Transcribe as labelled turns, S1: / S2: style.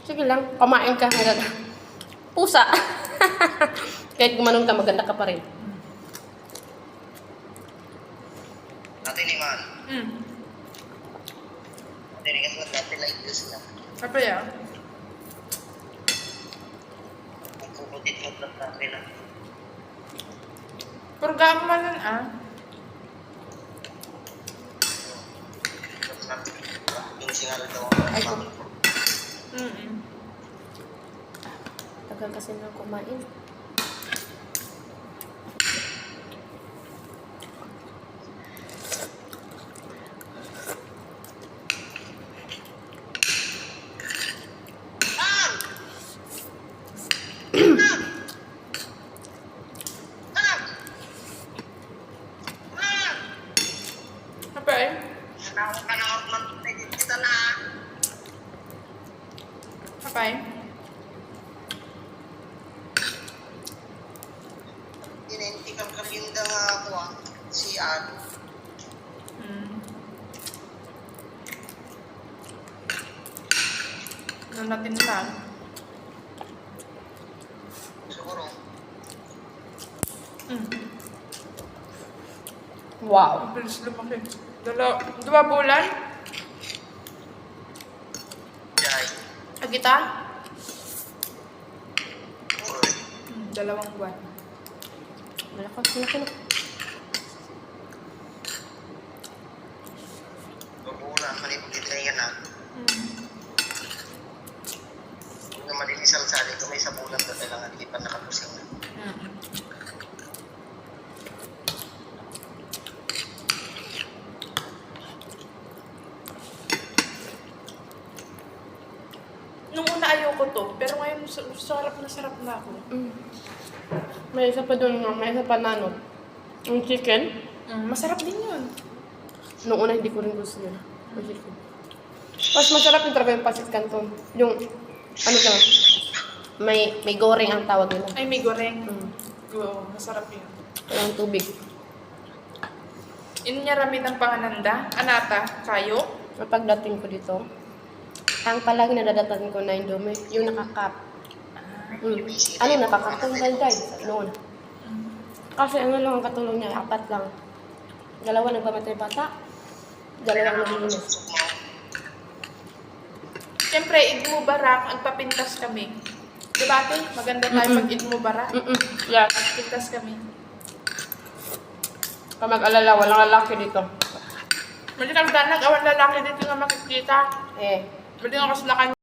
S1: Sige lang, kumain ka. Pusa. Kahit gumanon ka, maganda ka pa rin.
S2: Natin Iman.
S3: Hmm.
S2: Natin kasi dati like this na.
S3: Apa ya?
S2: Ang puputit mo lang dati na.
S3: Purga mo man ah.
S2: Yung singalan daw
S1: Ay,
S2: ang
S1: ko. Tagal kasi na kumain.
S3: Apa eh?
S2: Kita na.
S3: Apa eh?
S2: Inintikam kalinda nga ako si Ano.
S3: Hmm. Ano natin lang?
S2: Siguro.
S3: Hmm.
S1: Wow.
S3: Ang bilis lumaki. 2 bulan?
S2: Jai.
S3: Agita?
S2: Uy.
S3: 2 buwan.
S1: Malakas, malaki na.
S2: Mabuuna. Malipag dito na yan na.
S3: Hmm.
S2: Huwag na malilisal sa alin. Kung may sabunan na kailangan hindi pa nakapusing na.
S3: Hmm. Nung una ayoko to, pero ngayon sarap na ako.
S1: Mm. May isa pa doon nga, may isa pa na ano. Yung chicken.
S3: Masarap din yun.
S1: Noong una hindi ko rin gusto yun. Yung chicken. Mas masarap yung talaga yung pasit canton. Yung, ano ka, may goreng ang tawag nila.
S3: Ay, may goreng.
S1: Mm.
S3: Oo, masarap yun.
S1: Walang tubig.
S3: Inyarami ng pangananda, anata, kayo.
S1: Kapag dating ko dito, ang palagi nadadatan ko na Indomie, yung nakakap. Ano, nakakap yung dalday noon. Kasi ano lang ang katulong niya, 4 lang. 2 nagpamatay bata, 2 naglinis.
S3: Siyempre, Eid Mubarak, agpapintas kami. Diba ate? Maganda tayo pag Eid Mubarak.
S1: Yeah.
S3: Pintas kami.
S1: Kung mag-alala, walang lalaki dito.
S3: Mali kang danag, awan lalaki dito nga makikita.
S1: Eh,
S3: Mali nga kaslakan